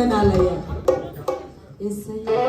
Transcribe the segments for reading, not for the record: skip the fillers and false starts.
వందనాలయ్యా. యేసయ్యా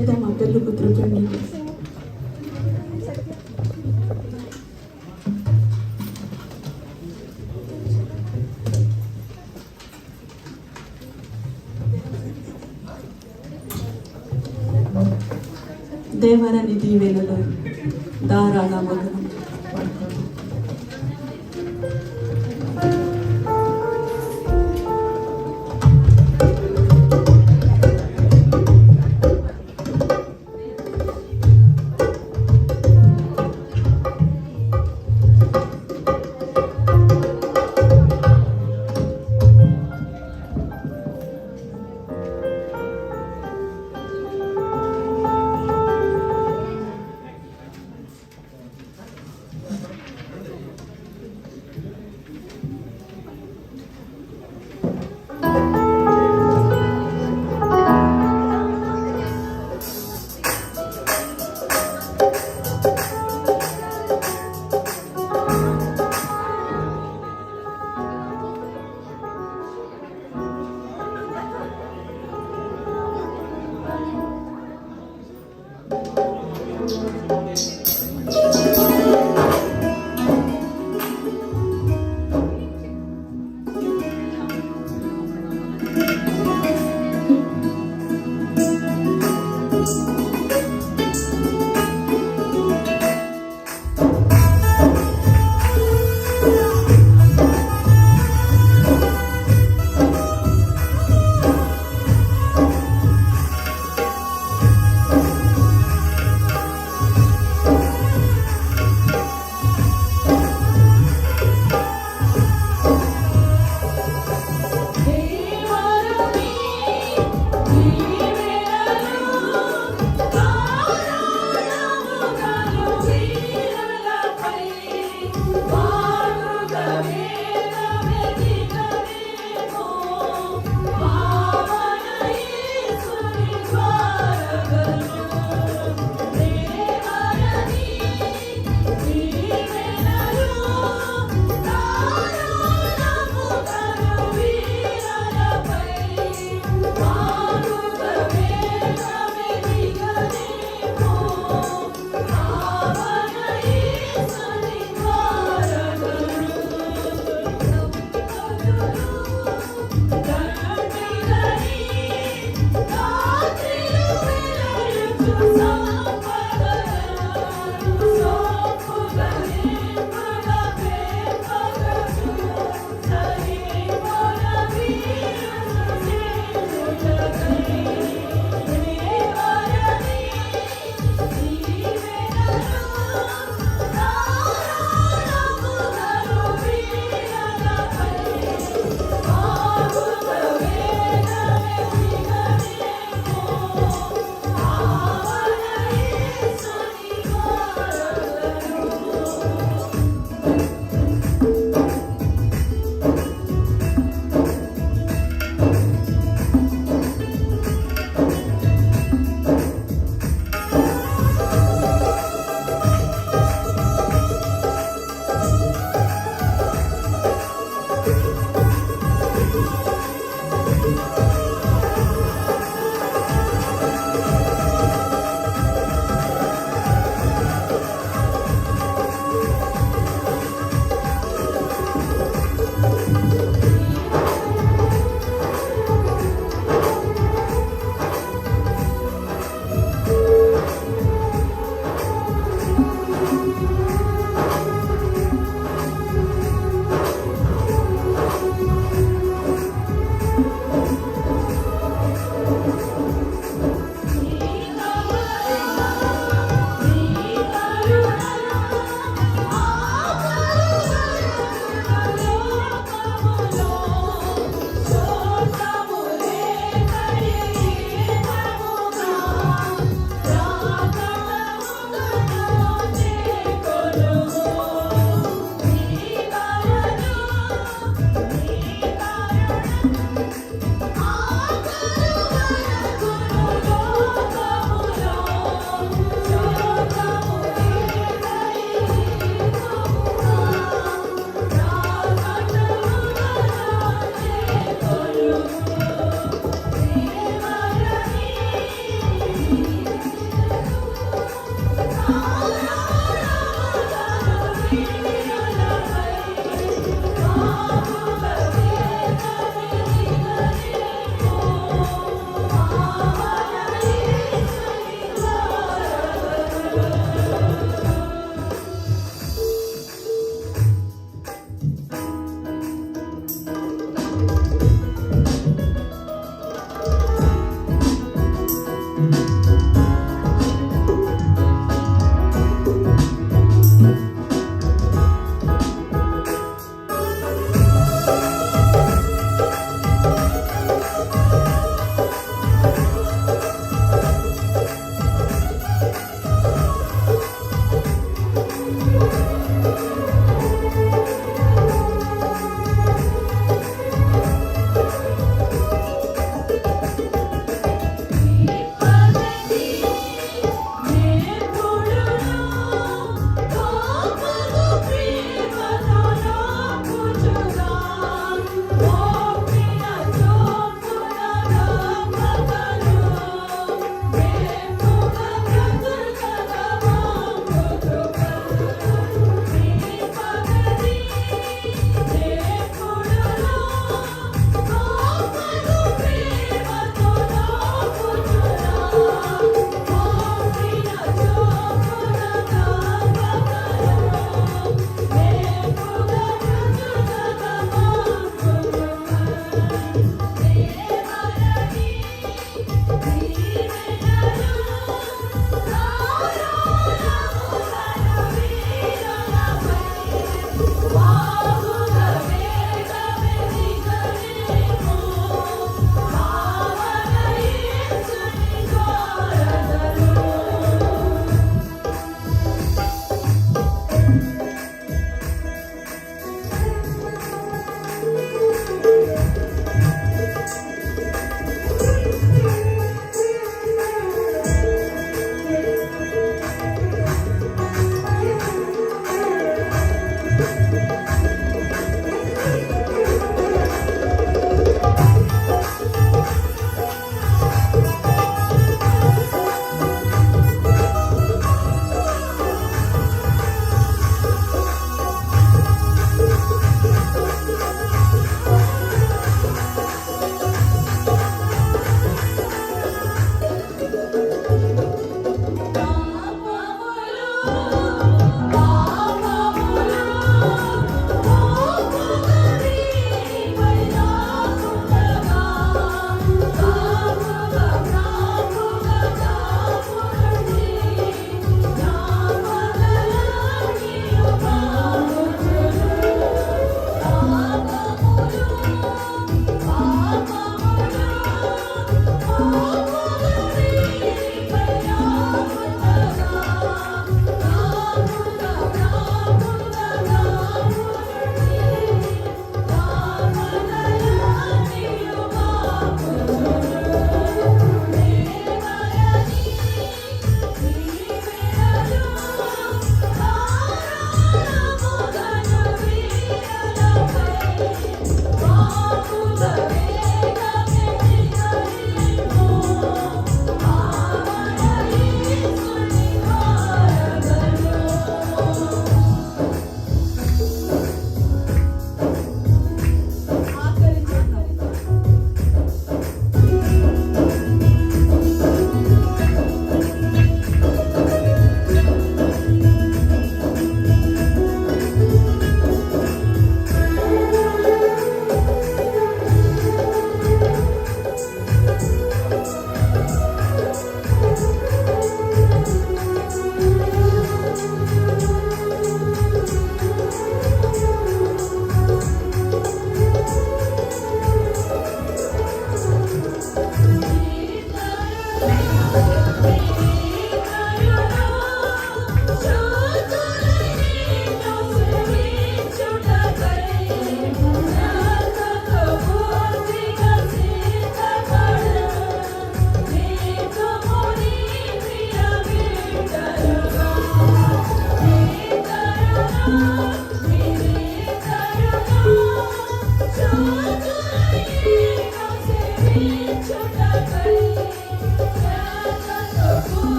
ఏదమ్మా పెళ్ళి కూతురుకండి. దేవరని దీవెనలో ధారాగా మగనం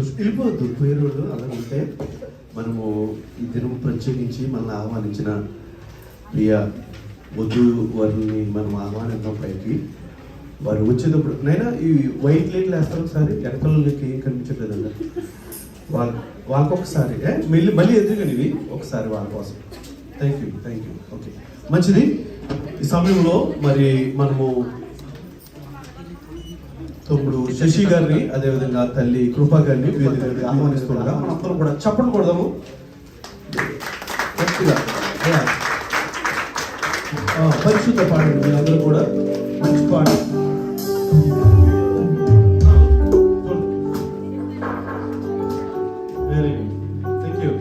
సంతోషం. వెళ్ళిపోవద్దు పేరు అలా ఉంటే. మనము ఈ దినం ప్రత్యేకించి మనల్ని ఆహ్వానించిన ప్రియ వధు వారిని మనం ఆహ్వానిద్దాం పైకి. వారు వచ్చేటప్పుడు నైనా ఈ వైట్ లైట్లు వేస్తారు ఒకసారి, వెనకలకి ఏం కనిపించట్లేదండి వాళ్ళకి ఒకసారి మళ్ళీ ఎదురుగాని ఇవి ఒకసారి వాళ్ళ కోసం. Thank you. ఓకే, మంచిది. ఈ సమయంలో మరి మనము తమ్ముడు శశి గారిని, అదేవిధంగా తల్లి కృపా గారిని వేదిక ఆహ్వానిస్తుండగా మనందరం కూడా చప్పట్లు కొడదాము గట్టిగా. పరిశుద్ధ పాడండి మీరందరూ కూడా, మంచి పాట. Very good, thank you.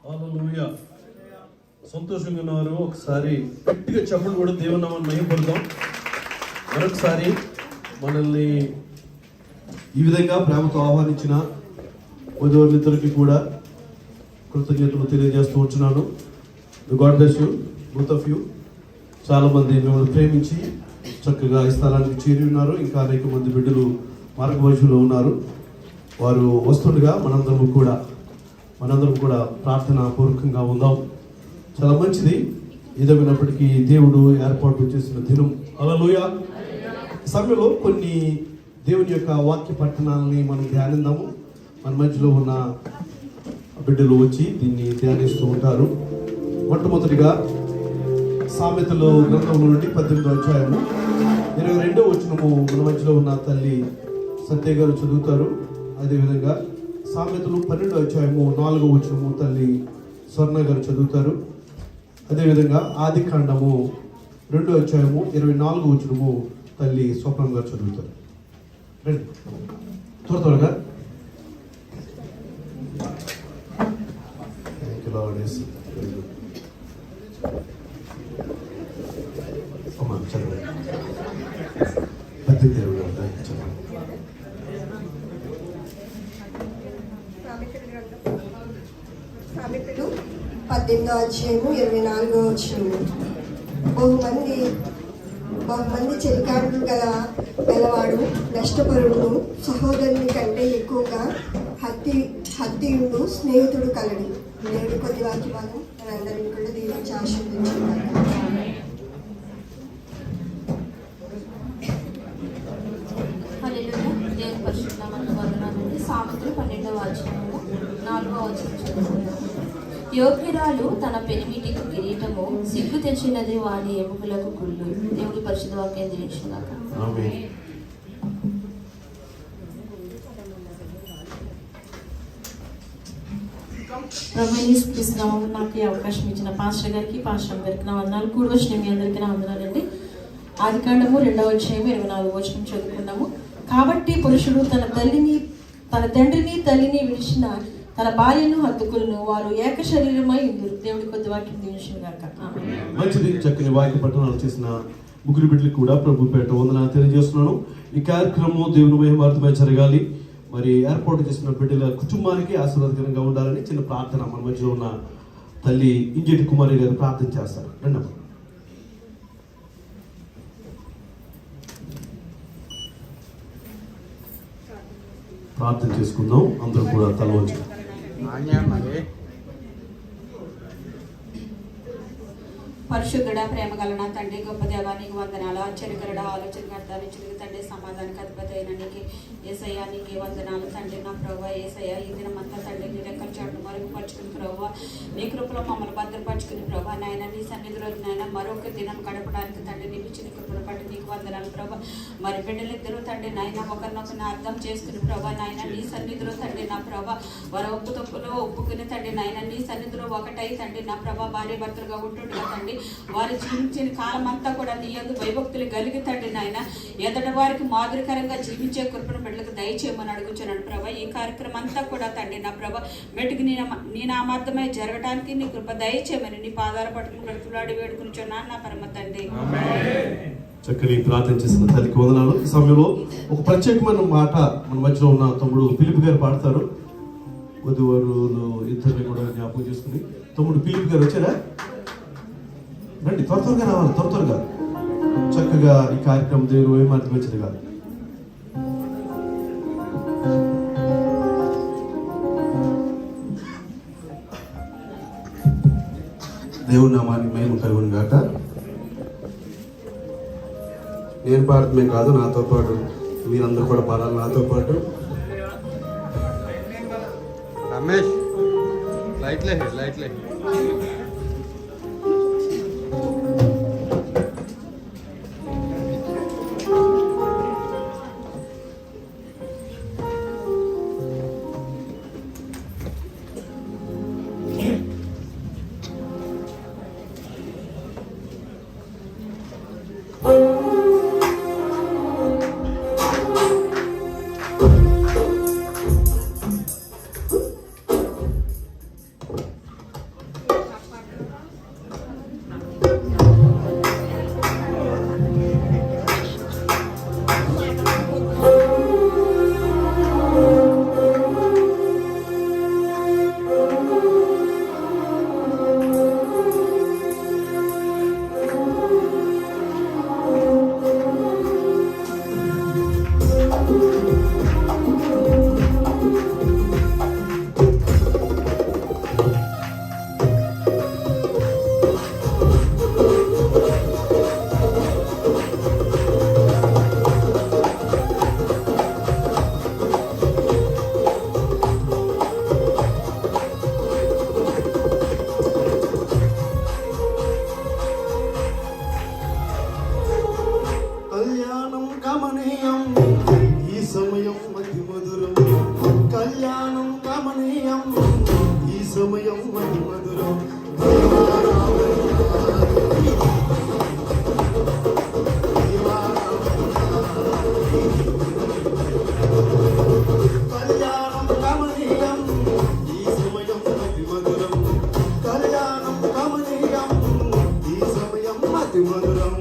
Hallelujah. సంతోషంగా ఉన్నవారు ఒకసారి గట్టిగా చప్పట్లు కూడా దేవుని నామాన్ని మహిమపడదాం. మరొకసారి మనల్ని ఈ విధంగా ప్రేమతో ఆహ్వానించిన వధువులిద్దరికి కూడా కృతజ్ఞతలు తెలియజేస్తూ ఉంటున్నాను. God bless you both of you. చాలా మంది మిమ్మల్ని ప్రేమించి చక్కగా ఈ స్థలానికి చేరి ఉన్నారు. ఇంకా అనేక మంది బిడ్డలు మార్గవర్షంలో ఉన్నారు. వారు వస్తుండగా మనందరం కూడా ప్రార్థన పూర్వకంగా ఉందాం. చాలా మంచిది. ఏదైనప్పటికీ దేవుడు ఏర్పాటు చేసిన దినం. హల్లెలూయా. సమయంలో కొన్ని దేవుని యొక్క వాక్య పట్టణాలని మనం ధ్యానిద్దాము. మన మధ్యలో ఉన్న బిడ్డలు వచ్చి దీన్ని ధ్యానిస్తూ ఉంటారు. మొట్టమొదటిగా సామెతలు గ్రంథంలో నుండి 18వ అధ్యాయము 22వ వచనము మన మధ్యలో ఉన్న తల్లి సత్య గారు చదువుతారు. అదేవిధంగా సామెతలు 12వ అధ్యాయము 4వ వచనము తల్లి స్వర్ణ గారు చదువుతారు. అదేవిధంగా ఆది కాండము 2వ అధ్యాయము 24వ వచనము తల్లి స్వప్నం గారు చదువుతారు. రండి త్వరగా. చదవండి. 18వ అధ్యాయము 24వ వచనము. బహుమంది చెలికాడులు గలవాడు నష్టపరుడును సహోదరుని కంటే ఎక్కువగా హత్యుడు స్నేహితుడు కలడు. నేడు కొద్ది వాక్య భాగం మనందరినీ కూడా దీవించి ఆశీర్వదించున్నాను. దేవుని పరిశుద్ధమైన వందనాలు. సామెతలు 12వ అధ్యాయము 4వ వచనం చదువుకుందాం. యోగ్యురాలు తన పెనిమిటికి కిరీటము, సిగ్గు తెచ్చినది వాని ఎముకలకు గుళ్ళు. దేవుడి పరిశుద్ధ వాక్యం దీవించుగాక. ఆమేన్. ప్రభువు నాకు ఈ అవకాశం ఇచ్చిన పాస్టర్ గారికి నా వందనాలు. కూడి వచ్చిన మీ అందరికీ నా వందనాలండి. ఆది కాండము 2వ అధ్యాయం 24వ వచనం చదువుకున్నాము. కాబట్టి పురుషుడు తన తండ్రిని తల్లిని విడిచిన తన భార్యను హత్తుకులను, వారు ఏక శరీరమై ఉందురు. దేవుడి కొద్ది వాక్యం దీవించుగాక. మంచిది. చక్కని వాక్య పట్టణాలు చేసిన ముగ్గురు బిడ్డలకు కూడా ప్రభు పేట వందనాలు తెలియజేస్తున్నాను. ఈ కార్యక్రమం దేవుని మహిమార్థమై జరగాలి. మరి ఏర్పాటు చేసిన బిడ్డల కుటుంబానికి ఆశీర్వాదకరంగా ఉండాలని చిన్న ప్రార్థన మన మధ్యలో ఉన్న తల్లి ఇంజటి కుమారి గారు ప్రార్థన చేస్తారు. రెండవ ప్రార్థన చేసుకుందాం. అందరూ కూడా తల వంచు. పరిశుద్ధుడ, ప్రేమ గలన తండ్రి, గొప్ప దేవా నీకు వందనాలు. ఆశ్చర్యకరుడ, ఆలోచనకర్త, నిచ్చుడికి తండ్రి, సమాధానికి అధిపతి అయిన నీకు ఏసయ్యా నీకే వందనాలు తండ్రి. నా ప్రభావ ఏసయ్యా ఈ దినమంతా తండ్రి నీ రెక్కల చాటును మరుగుపరుచుకుని ప్రభావ నీ కృపలో మమ్మల్ని భద్రపరుచుకుని ప్రభా నాయన నీ సన్నిధిలో నాయన మరొక దినం గడపడానికి తండ్రి నీకు ఇచ్చిన కృపను బట్టి నీకు వందనాలు ప్రభా. మరి బిడ్డలిద్దరూ తండ్రి నాయన ఒకరినొకరిని అర్థం చేసుకుని ప్రభా నాయన నీ సన్నిధిలో తండ్రి నా ప్రభా వారి ఒప్పుకుని తండ్రి నాయన నీ సన్నిధిలో ఒకటై తండ్రి నా ప్రభా భార్య భర్తలుగా ఉంటుండగా తండ్రి వారి జీవించిన కాలం అంతా కూడా నీ యందు భయభక్తులు కలిగి తండ్రి నాయన ఎదటి వారికి మాదిరికరంగా జీవించే కృపను బిడ్డలకు దయచేయమని అడుగుచున్నాను ప్రభా. ఈ కార్యక్రమం అంతా కూడా తండ్రి నా ప్రభా మెట్టుకు నీ నామార్థమై జరగడానికి నీ కృప దయచేయమని నీ పాదాల పట్టుకుని బ్రతులాడి వేడుకునిచున్నాను నా పరమ తండ్రి. చక్కని ప్రార్థన చేసిన తల్లికి వందనాలు. ఈ సమయంలో ఒక ప్రత్యేకమైన మాట మన మధ్యలో ఉన్న తమ్ముడు ఫిలిప్ గారు పాడతారు. వధువరులు ఇద్దరిని కూడా జ్ఞాపకం చేసుకుని తమ్ముడు ఫిలిప్ గారు వచ్చారా? రండి, త్వరగా రావాలి, త్వరగా చక్కగా ఈ కార్యక్రమం దేవుడు ఏమాత్రం వచ్చింది కాదు. దేవుడి నామానికి మేము కలుగును గాక. నేను పాడటమే కాదు, నాతో పాటు మీరందరూ కూడా పాడాలి. నాతో పాటు రమేష్ లైట్లే అతి మధురం కళ్యాణం కమనీయం ఈ సమయం అతి మధురం కళ్యాణం కమనీయం ఈ సమయం అతి మధురం కళ్యాణం కమనీయం ఈ సమయం అతి మధురం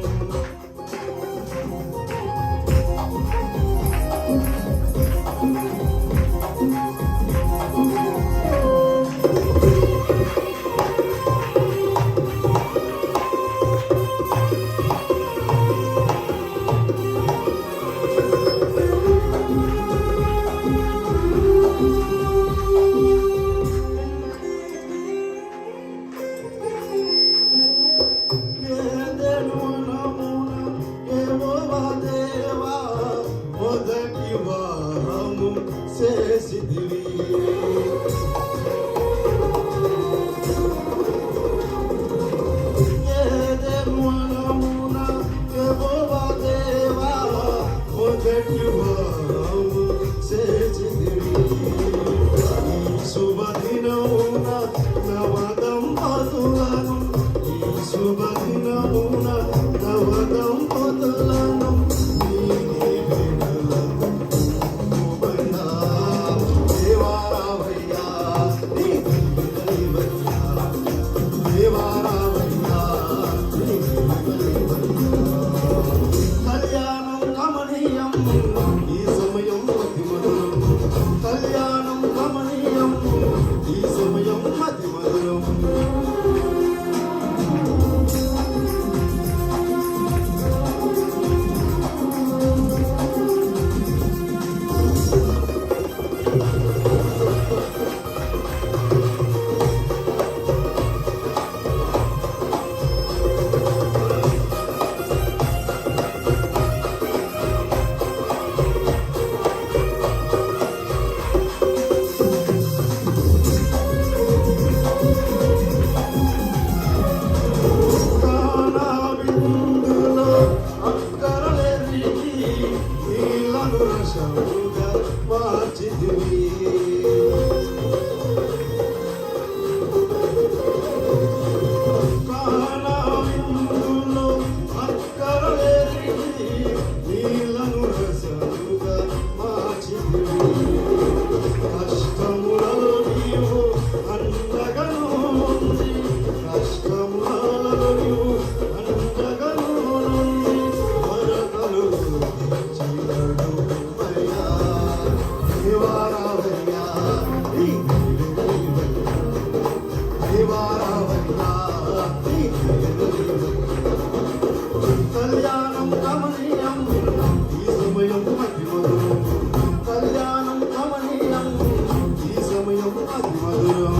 కళ్యాణం కమనీయం ఈ సమయం అతి మధురం కళ్యాణం కమనీయం ఈ సమయం అతి మధురం కళ్యాణం కమనీయం ఈ సమయం అతి మధురం కళ్యాణం కమనీయం ఈ సమయం అతి మధురం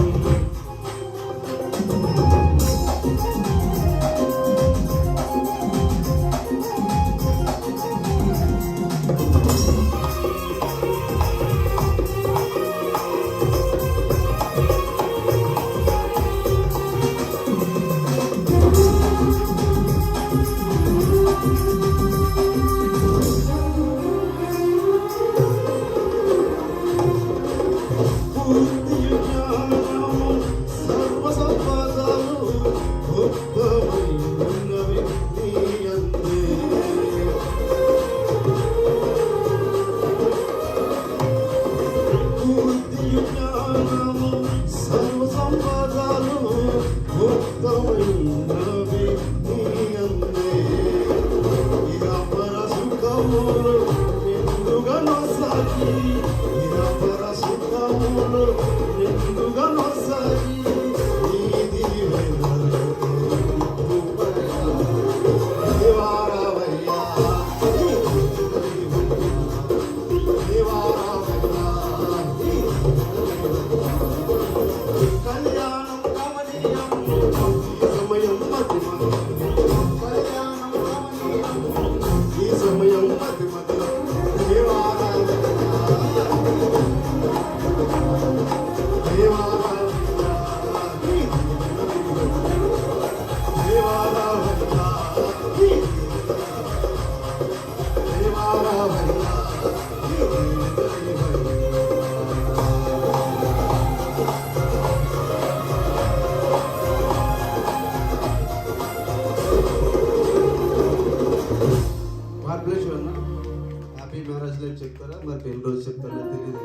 ఈ సమయం అతి మధురం దేవారాధన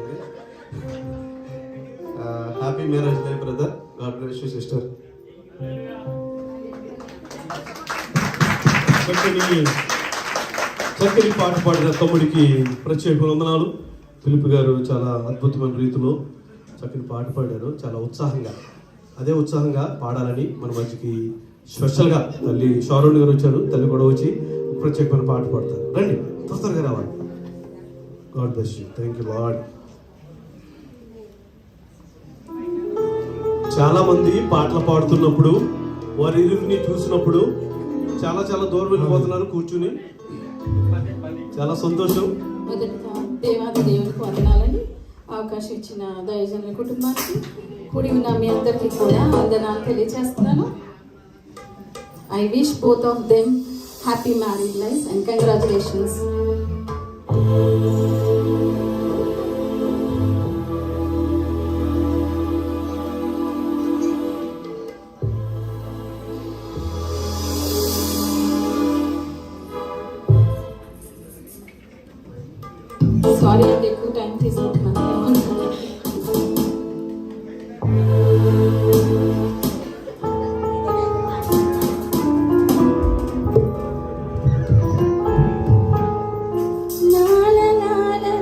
ఉంది. Happy marriage day brother. God bless you sister. చక్కని పాట పాడిన తమ్ముడికి ప్రత్యేక వందనాలు. ఫిలిప్ గారు చాలా అద్భుతమైన రీతిలో చక్కని పాట పాడారు. చాలా ఉత్సాహంగా, అదే ఉత్సాహంగా పాడాలని మన మధ్యకి స్పెషల్గా తల్లి షారోన్ గారు వచ్చారు. తల్లి కూడా వచ్చి ప్రత్యేకమైన పాట పాడతారు. రండి, త్వరగా రావాలి. God bless you. Thank you lord. చాలా మంది పాటలు పాడుతున్నప్పుడు వారి ఇరువుని చూసినప్పుడు చాలా చాలా దూరం వెళ్ళిపోతున్నారు కూర్చుని. చాలా సంతోషం. మొదటగా దేవాది దేవునికి వందనాలని అవకాశం ఇచ్చిన దైవజనుల కుటుంబానికి, కూడి ఉన్న మీ అందరికీ కూడా వందనాలు తెలియజేస్తున్నాను. I wish both of them happy married life and congratulations. Sorry అండి, ఎక్కువ టైం తీసుకుంటున్నాను. La la la la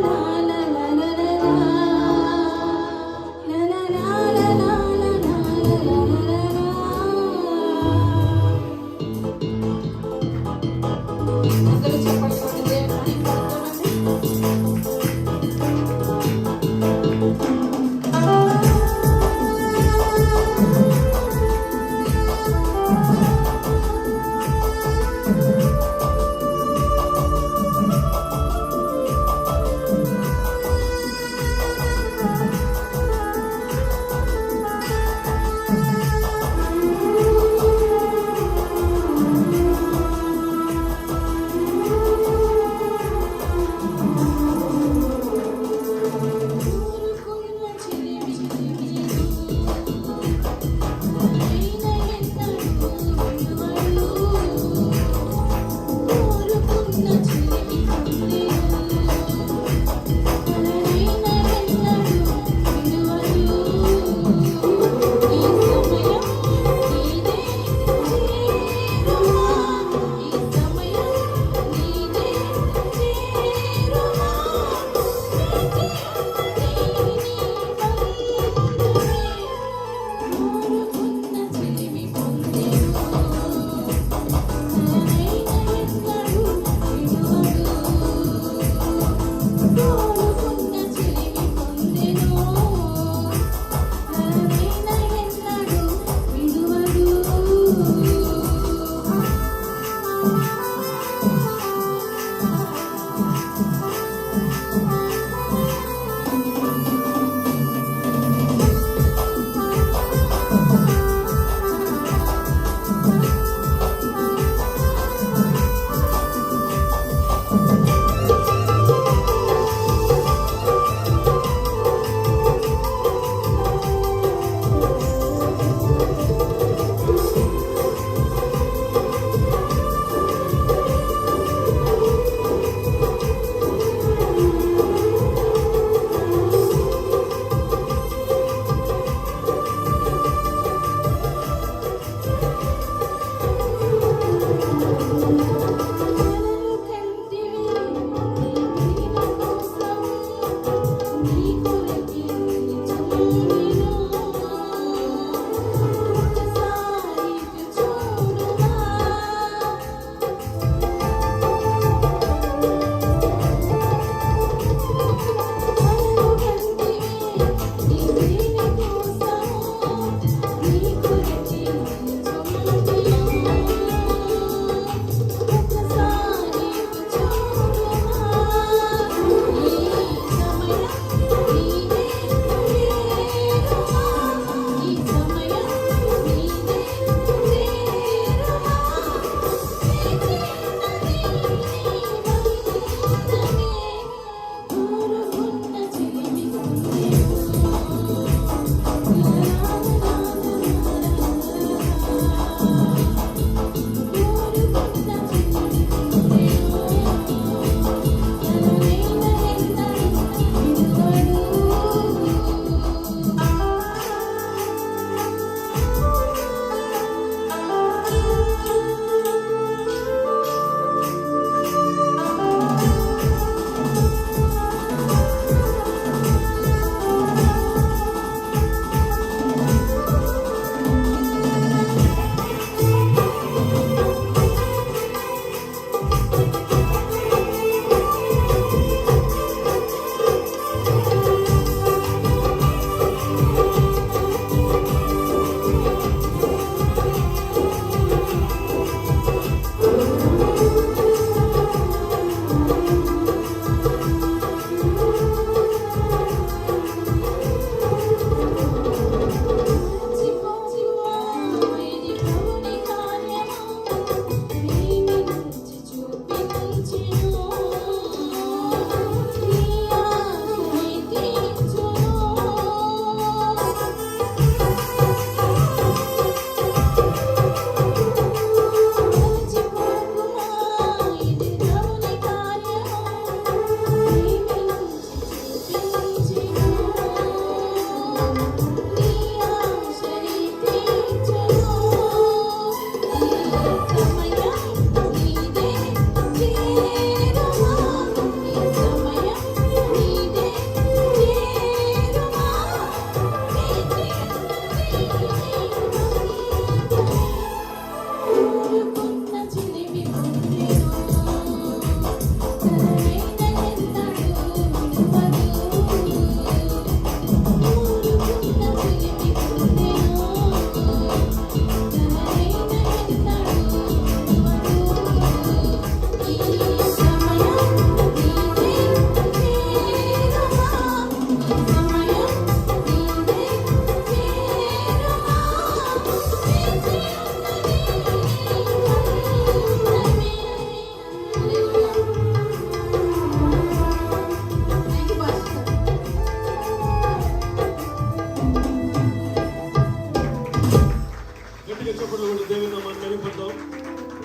అందరూ కూడా దేవుని నామాన్ని మహిమపడదాం.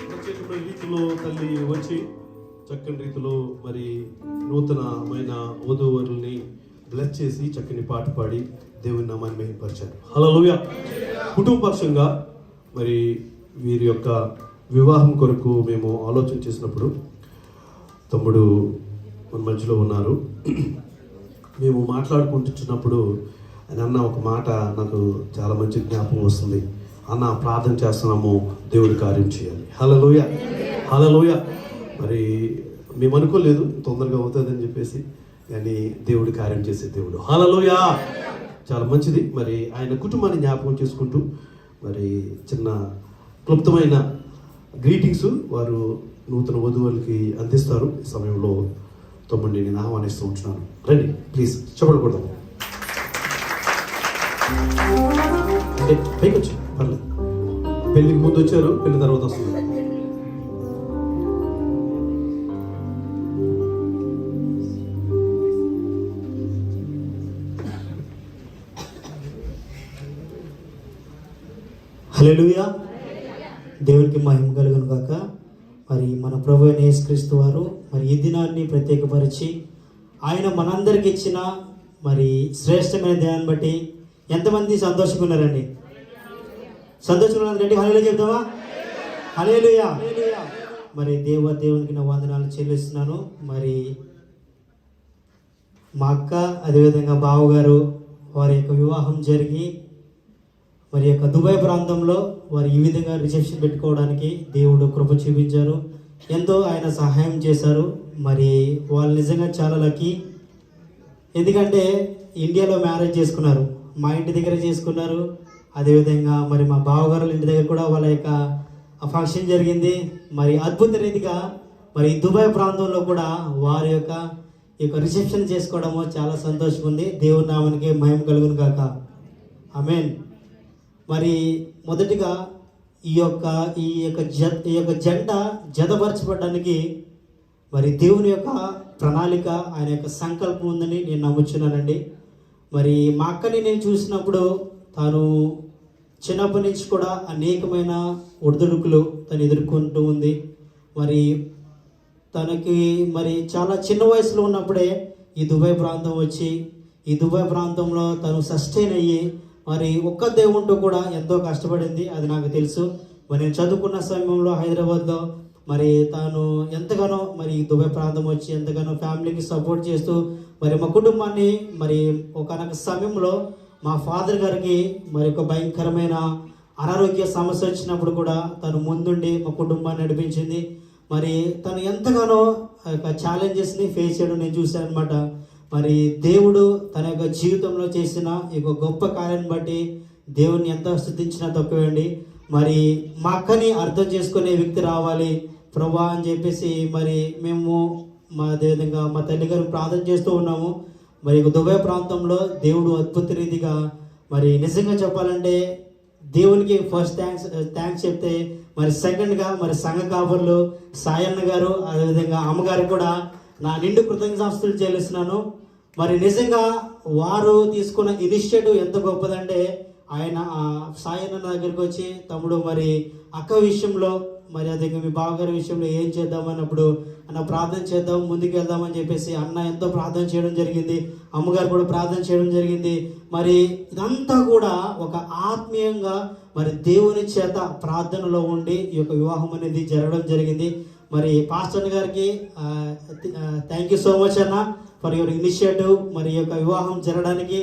ప్రత్యేకమైన రీతిలో తల్లి వచ్చి చక్కని రీతిలో మరి నూతనమైన వధూవరుల్ని బ్లెస్ చేసి చక్కని పాట పాడి దేవుని నామాన్ని మహిమపరిచారు. హల్లెలూయా. కుటుంబపక్షంగా మరి వీరి యొక్క వివాహం కొరకు మేము ఆలోచన చేసినప్పుడు తమ్ముడు మన మధ్యలో ఉన్నారు. మేము మాట్లాడుకుంటున్నప్పుడు ఆయన అన్న ఒక మాట నాకు చాలా మంచి జ్ఞాపకం వస్తుంది. అన్న ప్రార్థన చేస్తున్నాము, దేవుడి కార్యం చేయాలి. హల్లెలూయా, హల్లెలూయా. మరి మేము అనుకోలేదు తొందరగా అవుతుందని చెప్పేసి, కానీ దేవుడి కార్యం చేసే దేవుడు. హల్లెలూయా. చాలా మంచిది. మరి ఆయన కుటుంబాన్ని జ్ఞాపకం చేసుకుంటూ మరి చిన్న క్లుప్తమైన గ్రీటింగ్స్ వారు నూతన వధువులకి అందిస్తారు. ఈ సమయంలో తమ్ముడిని నేను ఆహ్వానిస్తూ ఉంటున్నాను. రండి ప్లీజ్, చెప్పకూడదు అంటే పైకి వచ్చి పర్లేదు. పెళ్ళికి ముందు వచ్చారు, పెళ్లి తర్వాత వస్తుంది. హల్లెలూయా. దేవునికి మహిమ కలుగును గాక. మరి మన ప్రభు అయిన యేసుక్రీస్తు వారు మరి ఈ దినాన్ని ప్రత్యేకపరిచి ఆయన మనందరికి ఇచ్చిన మరి శ్రేష్టమైన దినాన్ని బట్టి ఎంతమంది సంతోషంగా ఉన్నారండి? సంతోషంగా ఉన్నారండి? హల్లెలూయా చెప్తామా? హల్లెలూయా. మరి దేవునికి నా వందనాలు చెల్లిస్తున్నాను. మరి మా అక్క అదేవిధంగా బావగారు వారి యొక్క వివాహం జరిగి మరి యొక్క దుబాయ్ ప్రాంతంలో వారు ఈ విధంగా రిసెప్షన్ పెట్టుకోవడానికి దేవుడు కృప చూపించారు. ఎంతో ఆయన సహాయం చేశారు. మరి వాళ్ళు నిజంగా చాలా లక్కీ. ఎందుకంటే ఇండియాలో మ్యారేజ్ చేసుకున్నారు, మా ఇంటి దగ్గర చేసుకున్నారు. అదేవిధంగా మరి మా బావగారుల ఇంటి దగ్గర కూడా వాళ్ళ యొక్క ఫంక్షన్ జరిగింది. మరి అద్భుత రీతిగా మరి దుబాయ్ ప్రాంతంలో కూడా వారి యొక్క రిసెప్షన్ చేసుకోవడము చాలా సంతోషంగా ఉంది. దేవుని నామానికి మహిమ కలుగును గాక. ఆమేన్. మరి మొదటిగా ఈ యొక్క జంట జతపరచబడడానికి మరి దేవుని యొక్క ప్రణాళిక, ఆయన యొక్క సంకల్పం ఉందని నేను నమ్ముచున్నానండి. మరి మా అక్కని నేను చూసినప్పుడు తాను చిన్నప్పటి నుంచి కూడా అనేకమైన ఒడిదుడుకులు తను ఎదుర్కొంటూ ఉంది. మరి తనకి మరి చాలా చిన్న వయసులో ఉన్నప్పుడే ఈ దుబాయ్ ప్రాంతం వచ్చి ఈ దుబాయ్ ప్రాంతంలో తను సస్టైన్ అయ్యి మరి ఒక్క దేవునితో కూడా ఎంతో కష్టపడింది. అది నాకు తెలుసు. మరి నేను చదువుకున్న సమయంలో హైదరాబాద్లో మరి తాను ఎంతగానో మరి దుబాయ్ ప్రాంతం వచ్చి ఎంతగానో ఫ్యామిలీకి సపోర్ట్ చేస్తూ మరి మా కుటుంబాన్ని మరి ఒకనొక సమయంలో మా ఫాదర్ గారికి మరి ఒక భయంకరమైన అనారోగ్య సమస్య వచ్చినప్పుడు కూడా తను ముందుండి మా కుటుంబాన్ని నడిపించింది. మరి తను ఎంతగానో ఛాలెంజెస్ని ఫేస్ చేయడం నేను చూశాను అనమాట. మరి దేవుడు తన యొక్క జీవితంలో చేసిన ఈ గొప్ప కార్యాన్ని బట్టి దేవుణ్ణి ఎంత స్తుతించినా తక్కువండి. మరి మా అక్కని అర్థం చేసుకునే వ్యక్తి రావాలి ప్రభా అని చెప్పేసి మరి మేము అదేవిధంగా మా తల్లి గారు ప్రార్థన చేస్తూ ఉన్నాము. మరి దుబాయ్ ప్రాంతంలో దేవుడు అద్భుత రీతిగా మరి నిజంగా చెప్పాలంటే దేవునికి ఫస్ట్ థ్యాంక్స్ చెప్తే మరి సెకండ్గా మరి సంఘ కాపర్లు సాయన్న గారు అదేవిధంగా అమ్మగారు కూడా నా నిండు కృతజ్ఞతాస్తులు చెల్లిస్తున్నాను. మరి నిజంగా వారు తీసుకున్న ఇనిషియేటివ్ ఎంత గొప్పదంటే ఆయన సాయన్న దగ్గరికి వచ్చి తమ్ముడు మరి అక్క విషయంలో మరి అదే మీ బావగారి విషయంలో ఏం చేద్దామన్నప్పుడు అన్న ప్రార్థన చేద్దాం ముందుకు వెళ్దామని చెప్పేసి అన్న ఎంతో ప్రార్థన చేయడం జరిగింది. అమ్మగారు కూడా ప్రార్థన చేయడం జరిగింది. మరి ఇదంతా కూడా ఒక ఆత్మీయంగా మరి దేవుని చేత ప్రార్థనలో ఉండి ఈ యొక్క వివాహం అనేది జరగడం జరిగింది. మరి పాస్టర్ గారికి థ్యాంక్ యూ సో మచ్ అన్న ఫర్ యువర్ ఇనిషియేటివ్. మరి యొక్క వివాహం జరగడానికి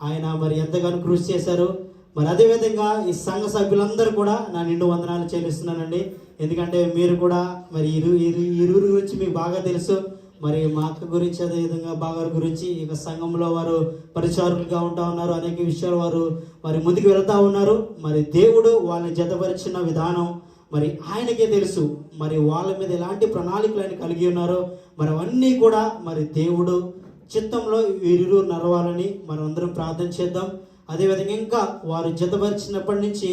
ఆయన మరి ఎంతగానో కృషి చేశారు. మరి అదేవిధంగా ఈ సంఘ సభ్యులందరూ కూడా నా నిండు వందనాలు చెల్లిస్తున్నానండి. ఎందుకంటే మీరు కూడా మరి ఇరువురి గురించి మీకు బాగా తెలుసు. మరి మా అక్క గురించి అదేవిధంగా బాగారి గురించి ఇక సంఘంలో వారు పరిచారులుగా ఉంటా ఉన్నారు. అనేక విషయాలు వారు మరి ముందుకు వెళ్తా ఉన్నారు. మరి దేవుడు వాళ్ళని జతపరిచిన విధానం మరి ఆయనకే తెలుసు. మరి వాళ్ళ మీద ఎలాంటి ప్రణాళికలు ఆయన కలిగి ఉన్నారో మరి అవన్నీ కూడా మరి దేవుడు చిత్తంలో వీరు నడవాలని మనం అందరం ప్రార్థన చేద్దాం. అదేవిధంగా ఇంకా వారు జతపరిచినప్పటి నుంచి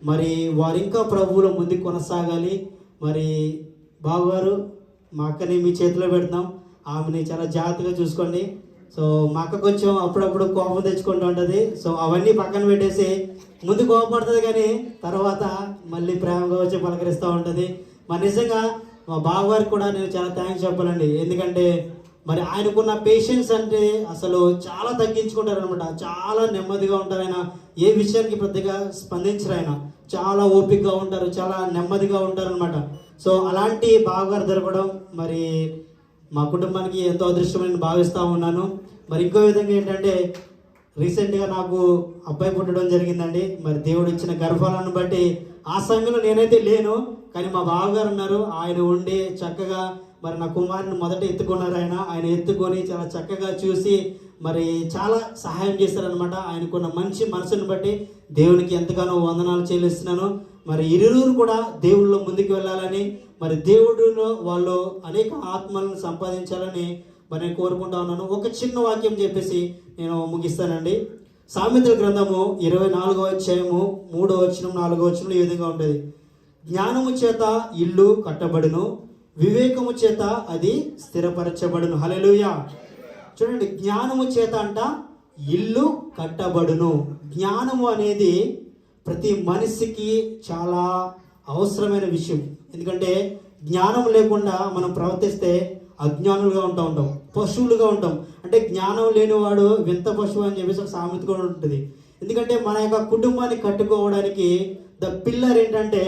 మరి వారు ఇంకా ప్రభువులో ముందుకు కొనసాగాలి. మరి బావగారు మా అక్కని మీ చేతిలో పెడతాం. ఆమెని చాలా జాగ్రత్తగా చూసుకోండి. సో మా అక్క కొంచెం అప్పుడప్పుడు కోపం తెచ్చుకుంటూ ఉంటుంది. సో అవన్నీ పక్కన పెట్టేసి ముందు కోపపడుతుంది, కానీ తర్వాత మళ్ళీ ప్రేమగా వచ్చి పలకరిస్తూ ఉంటుంది. మరి నిజంగా మా బావగారికి కూడా నేను చాలా థ్యాంక్స్ చెప్పాలండి. ఎందుకంటే మరి ఆయనకున్న పేషెన్స్ అంటే అసలు చాలా తగ్గించుకుంటారు అనమాట. చాలా నెమ్మదిగా ఉంటారు ఆయన. ఏ విషయానికి పెద్దగా స్పందించరు ఆయన. చాలా ఓపికగా ఉంటారు, చాలా నెమ్మదిగా ఉంటారు అనమాట. సో అలాంటి బావగారు దొరకడం మరి మా కుటుంబానికి ఎంతో అదృష్టమని భావిస్తూ ఉన్నాను. మరి ఇంకో విధంగా ఏంటంటే రీసెంట్గా నాకు అబ్బాయి పుట్టడం జరిగిందండి. మరి దేవుడు ఇచ్చిన గర్భాలను బట్టి ఆ సమయంలో నేనైతే లేను, కానీ మా బావగారు ఉన్నారు. ఆయన ఉండి చక్కగా మరి నా కుమారుని మొదట ఎత్తుకున్నారు. ఆయన ఎత్తుకొని చాలా చక్కగా చూసి మరి చాలా సహాయం చేశారనమాట. ఆయనకున్న మంచి మనసుని బట్టి దేవునికి ఎంతగానో వందనాలు చెల్లిస్తున్నాను. మరి ఇరువురు కూడా దేవుళ్ళలో ముందుకు వెళ్ళాలని, మరి దేవుడిలో వాళ్ళు అనేక ఆత్మలను సంపాదించాలని మరి నేను కోరుకుంటా ఉన్నాను. ఒక చిన్న వాక్యం చెప్పేసి నేను ముగిస్తానండి. సామెతల గ్రంథము 24వ అధ్యాయము 3వ వచనం 4వ వచనం ఈ విధంగా ఉంటుంది. జ్ఞానము చేత ఇల్లు కట్టబడును, వివేకము చేత అది స్థిరపరచబడును. హల్లెలూయా. చూడండి, జ్ఞానము చేత అంట ఇల్లు కట్టబడును. జ్ఞానము అనేది ప్రతి మనిషికి చాలా అవసరమైన విషయం. ఎందుకంటే జ్ఞానం లేకుండా మనం ప్రవర్తిస్తే అజ్ఞానులుగా ఉంటాం, పశువులుగా ఉంటాం. అంటే జ్ఞానం లేనివాడు వింత పశువు అని చెప్పేసి ఒక సామెత కూడా ఉంటుంది. ఎందుకంటే మన యొక్క కుటుంబాన్ని కట్టుకోవడానికి ద పిల్లర్ ఏంటంటే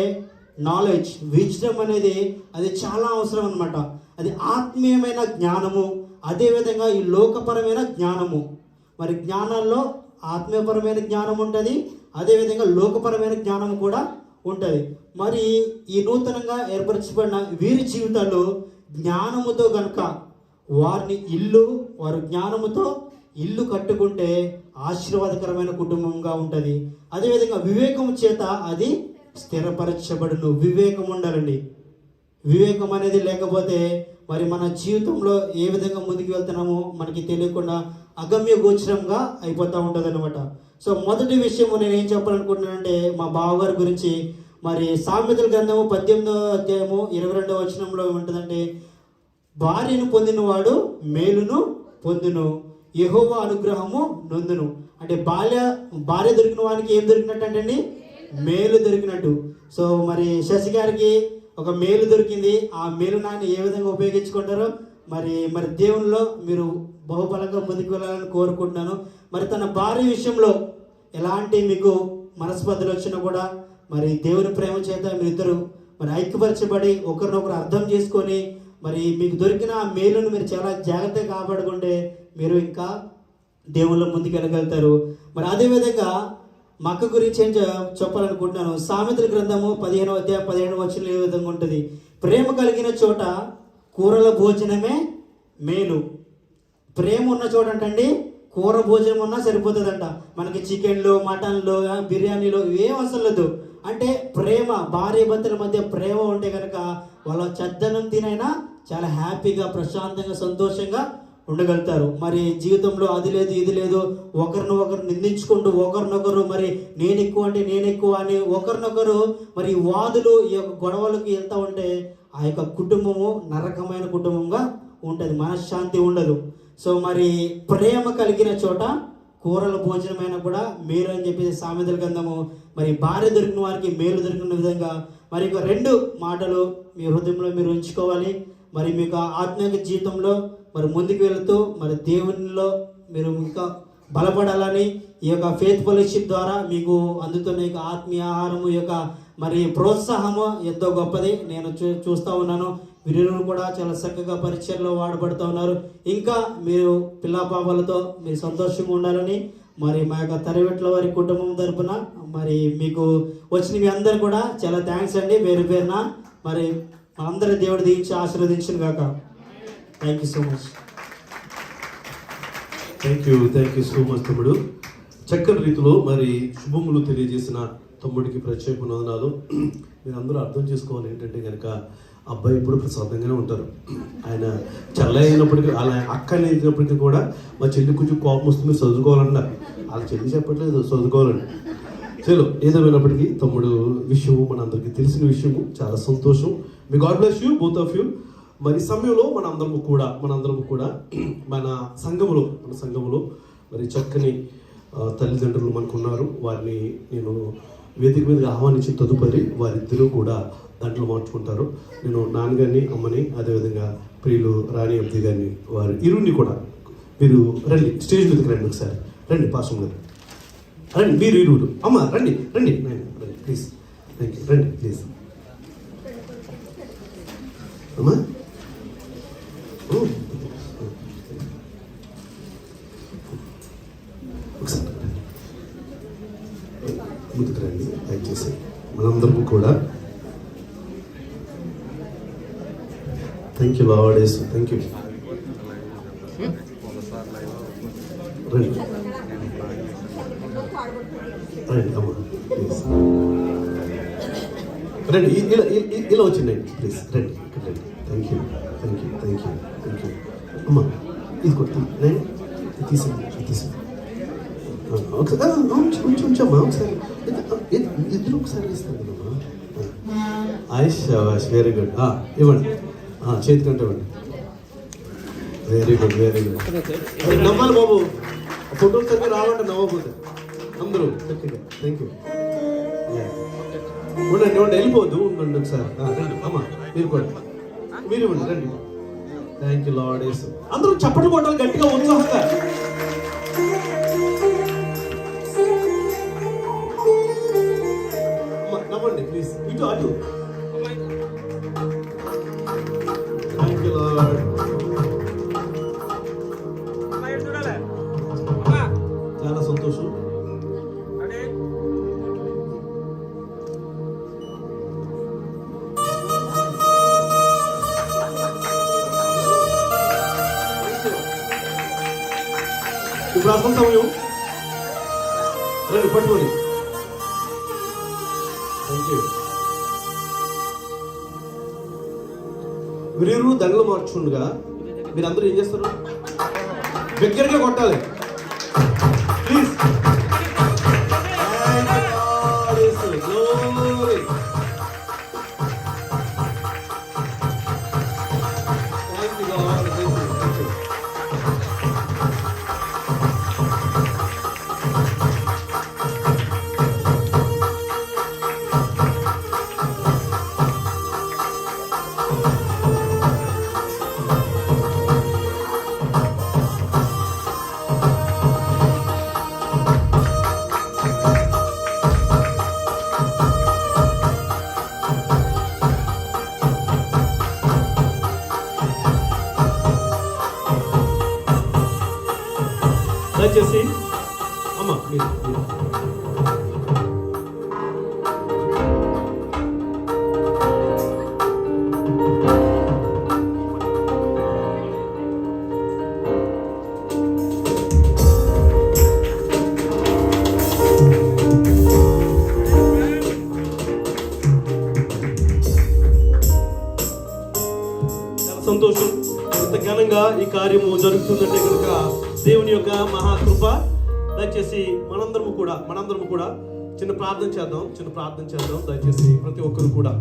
నాలెడ్జ్, విజ్డమ్ అనేది అది చాలా అవసరం అనమాట. అది ఆత్మీయమైన జ్ఞానము, అదేవిధంగా ఈ లోకపరమైన జ్ఞానము. మరి జ్ఞానాల్లో ఆత్మీయపరమైన జ్ఞానం ఉంటుంది, అదేవిధంగా లోకపరమైన జ్ఞానం కూడా ఉంటుంది. మరి ఈ నూతనంగా ఏర్పరచబడిన వీరి జీవితాల్లో జ్ఞానముతో గనుక వారు జ్ఞానముతో ఇల్లు కట్టుకుంటే ఆశీర్వాదకరమైన కుటుంబంగా ఉంటుంది. అదేవిధంగా వివేకము చేత అది స్థిరపరచబడును. వివేకం ఉండాలండి. వివేకం అనేది లేకపోతే మరి మన జీవితంలో ఏ విధంగా ముందుకు వెళ్తున్నామో మనకి తెలియకుండా అగమ్య గోచరంగా అయిపోతూ ఉంటుంది అనమాట. సో మొదటి విషయం నేను ఏం చెప్పాలనుకుంటున్నానంటే మా బావగారి గురించి. మరి సామెతల గ్రంథము 18వ అధ్యాయము 22వ వచనంలో ఏముంటుందంటే, భార్యను పొందినవాడు మేలును పొందును, యెహోవా అనుగ్రహము నొందును. అంటే భార్య దొరికిన వానికి ఏం దొరికినట్టు అంటే మేలు దొరికినట్టు. సో మరి శశి గారికి ఒక మేలు దొరికింది. ఆ మేలు నాయన ఏ విధంగా ఉపయోగించుకుంటారో మరి దేవునిలో మీరు బహుబలంగా ముందుకు వెళ్ళాలని కోరుకుంటున్నాను. మరి తన భార్య విషయంలో ఎలాంటి మీకు మనస్పర్ధలు వచ్చినా కూడా మరి దేవుని ప్రేమ చేత మీరిద్దరు మరి ఐక్యపరచబడి ఒకరినొకరు అర్థం చేసుకొని మరి మీకు దొరికిన ఆ మేలును మీరు చాలా జాగ్రత్తగా కాపాడుకుంటే మీరు ఇంకా దేవుళ్ళ ముందుకు వెళ్ళగలుగుతారు. మరి అదేవిధంగా మా అక్క గురించి ఏం చెప్పాలనుకుంటున్నాను. సామెతల గ్రంథము 15వ అధ్యాయం 17వ వచనంలో ఏ విధంగా ఉంటుంది, ప్రేమ కలిగిన చోట కూరల భోజనమే మేలు. ప్రేమ ఉన్న చోట అంటండి కూర భోజనం ఉన్నా సరిపోతుందంట. మనకి చికెన్లు, మటన్లు, బిర్యానీలు ఏం అసలు లేదు. అంటే ప్రేమ, భార్య భర్తల మధ్య ప్రేమ ఉంటే కనుక వాళ్ళ చెద్దనం తినైనా చాలా హ్యాపీగా, ప్రశాంతంగా, సంతోషంగా ఉండగలుగుతారు. మరి జీవితంలో అది లేదు ఇది లేదు ఒకరినొకరు నిందించుకుంటూ ఒకరినొకరు మరి నేను ఎక్కువ అని ఒకరినొకరు మరి వాదులు ఈ యొక్క గొడవలకు వెళ్తూ ఉంటే ఆ యొక్క కుటుంబము నరకమైన కుటుంబంగా ఉంటుంది, మనశ్శాంతి ఉండదు. సో మరి ప్రేమ కలిగిన చోట కూరల భోజనమైన కూడా మేలు అని చెప్పేసి సామెతల గ్రంథము మరి భార్య దొరికిన వారికి మేలు దొరికిన విధంగా మరి ఇక 2 మాటలు మీ హృదయంలో మీరు ఉంచుకోవాలి. మరి మీకు ఆత్మీయ జీవితంలో మరి ముందుకు వెళుతూ మరి దేవునిలో మీరు ఇంకా బలపడాలని ఈ యొక్క ఫెయిత్ ఫెలోషిప్ ద్వారా మీకు అందుతున్న ఈ ఆత్మీయ ఆహారము యొక్క మరి ప్రోత్సాహము ఎంతో గొప్పది. నేను చూస్తూ ఉన్నాను. వీరిరువురు కూడా చాలా చక్కగా పరిచయలో వాడబడుతూ ఉన్నారు. ఇంకా మీరు పిల్లాపాపలతో మీరు సంతోషంగా ఉండాలని మరి మా యొక్క తరవెట్ల వారి కుటుంబం తరపున మరి మీకు వచ్చిన మీ అందరు కూడా చాలా థ్యాంక్స్ అండి. పేరున మరి అందరి దేవుడు దీవించి ఆశీర్వదించును గాక. Thank you so much. Thank you so much తమ్ముడు. చక్కని రీతిలో మరి శుభములు తెలియజేసిన తమ్ముడికి ప్రత్యేక వందనాలు. మీరు అందరూ అర్థం చేసుకోవాలి ఏంటంటే కనుక అబ్బాయి ఎప్పుడు ప్రశాంతంగానే ఉంటారు. ఆయన చల్లగా అయినప్పటికీ అలా అక్క అయినప్పటికీ కూడా మా చెల్లి కొంచెం కోపం వస్తుంది, చదువుకోవాలన్నారు. వాళ్ళ చెల్లి చెప్పట్లేదు చదువుకోవాలని. చలో ఏదేమైనప్పటికీ తమ్ముడు విషయము మన అందరికీ తెలిసిన విషయము, చాలా సంతోషం. మీ God bless you both of you. మరి సమయంలో మనందరము కూడా మన సంఘములో మరి చక్కని తల్లిదండ్రులు మనకున్నారు. వారిని నేను వేదిక మీదకి ఆహ్వానించిన తదుపరి వారిద్దరూ కూడా దాంట్లో మార్చుకుంటారు. నేను నాన్నగారిని, అమ్మని, అదేవిధంగా ప్రియులు రాణి అబ్ది గారిని, వారి ఇరువుని కూడా మీరు రండి, స్టేజ్ మీదకి రండి, ఒకసారి రండి, పాస్టర్ గారు రండి, మీరు ఇరువురు, అమ్మ రండి రండి రండి ప్లీజ్, థ్యాంక్ యూ, రండి ప్లీజ్ అమ్మా. ఒకసారి ముందుకు రండి దయచేసి. మనందరికీ కూడా thank you lord Yesu, thank you. రండి రండి అమ్మ ప్లీజ్ రండి, ఇలా వచ్చిందండి ప్లీజ్, రండి ఇక్కడ రండి. Thank you thank you thank you thank you. అమ్మ ఇది కొట్టి నేను తీసి ఒకసారి ఉంచమ్మా, ఒకసారి ఇద్దరు ఒకసారి ఇస్తాను కదమ్మా. ఆయుష్ వెరీ గుడ్, ఇవ్వండి, చేతికంటే ఇవ్వండి. Very good very good. నమ్మాలి బాబు, ఫోటోలు సరిగ్గా రావంటే నవ్వబోతే అందరూ చక్కగా. Thank you. ఉండండి వెళ్ళిపోవద్దు, ఉండండి ఒకసారి రండి అమ్మ, మీరు కూడా మీరు ఇవ్వండి, రండి. థ్యాంక్ యూ లార్డ్ యేసు. అందరూ చప్పట్లు కొట్టాలి గట్టిగా, ఉత్సాహంగా. నవ్వండి ప్లీజ్, ఇటు అటు. Thank you lord. చాలా సంతోషం. ఇప్పుడు అసలు సమయం రండి పట్టుకొని. Thank you. మీరు దండలు మార్చుండగా మీరందరూ ఏం చేస్తారు? దగ్గరగా కొట్టాలి ప్లీజ్. దయచేసి అమ్మ మీరు సంతోషం. ఇంత ఘనంగా ఈ కార్యము జరుగుతుందంటే కనుక దేవుని యొక్క మహాకృప. దయచేసి మనందరము కూడా చిన్న ప్రార్థన చేద్దాం. దయచేసి ప్రతి ఒక్కరు కూడా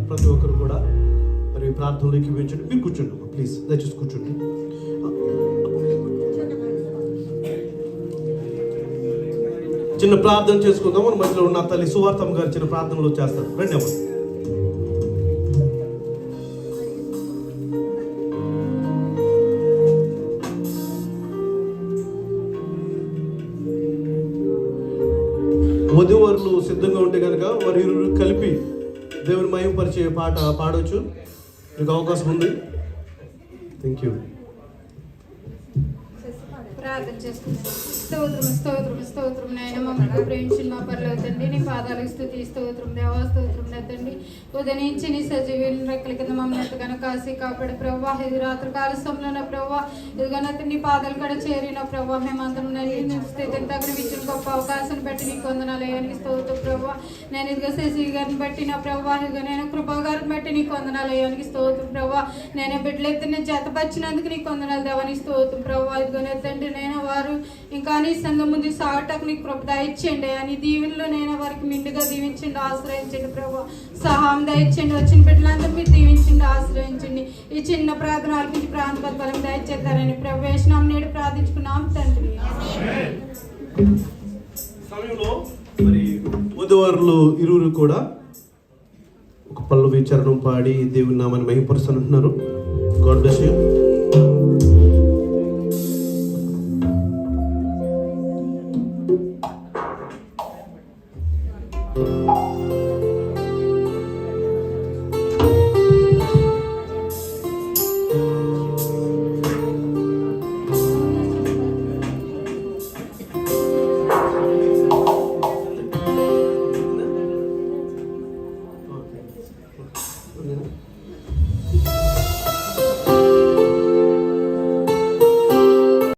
మరి ప్రార్థనలోకి వేయించండి. మీరు కూర్చోండి ప్లీజ్, దయచేసి కూర్చోండి. చిన్న ప్రార్థన చేసుకుందాం. మన మధ్యలో ఉన్న తల్లి సువార్తమ్మ గారు చిన్న ప్రార్థనలో చేస్తారు. రండి అమ్మ. వధువరులు సిద్ధంగా ఉంటే కనుక వారి ఇరువురు కలిపి దేవుని మహిమపరిచే పాట పాడవచ్చు. మీకు అవకాశం ఉంది. Thank you. ప్రార్థన చేసుకుంటాం. స్తోత్రం నాయన, మమ్మల్ని ప్రేమించిన మా పర్లో తండ్రి, నీ పాదాలకు స్తుతి స్తోత్రం దేవా, స్తోత్రం తండ్రి. ఉదయించి నీ సజీవుల రెక్కల కింద మమ్మల్ని ఎంతగానో కాసి కాపాడు ప్రభా. ఇది రాత్రి కాల సమయంలో ప్రభా, ఇదిగోన నీ పాదాలు కూడా చేరిన ప్రభా. మేమందరం నేను స్థితిని తగ్గ ఇచ్చిన గొప్ప అవకాశాన్ని బట్టి నీకు వందనాలయానికి స్తోత్రం ప్రభా. నేను ఇదిగో శశి గారిని బట్టి నా ప్రభా, ఇదిగో నేను కృపా గారిని బట్టి నీకు వందనాలయానికి స్తోత్రం ప్రభా. నేను బిడ్డలు ఎత్తుని జతపరిచినందుకు నీకు వందనాలు దేవానికి స్తోత్రం ప్రభా. ఇదిగోనే తండ్రి నేను వారు ఇంకా నీ సంఘం ముందు సాగటకు నీకు కృప దయచేయండి అని దీవుల్లో నేను వారికి నిండుగా దీవించండి, ఆశ్రయించండి ప్రభు. సహాయం దయచేయండి, వచ్చిన బిడ్డలందరూ మీరు దీవించండి, ఆశ్రయించండి. ఈ చిన్న ప్రార్థన ఆలకించి ప్రాంత బలం దయచేద్దారని ప్రభు వేసినాం నేడు ప్రార్థించుకున్నాం తండ్రి. సమయంలో మరి వధువరులు ఇరువురు కూడా ఒక పల్లవి చరణం పాడి దేవుని నామాన్ని మహిమపరుస్తున్నారు. God bless you.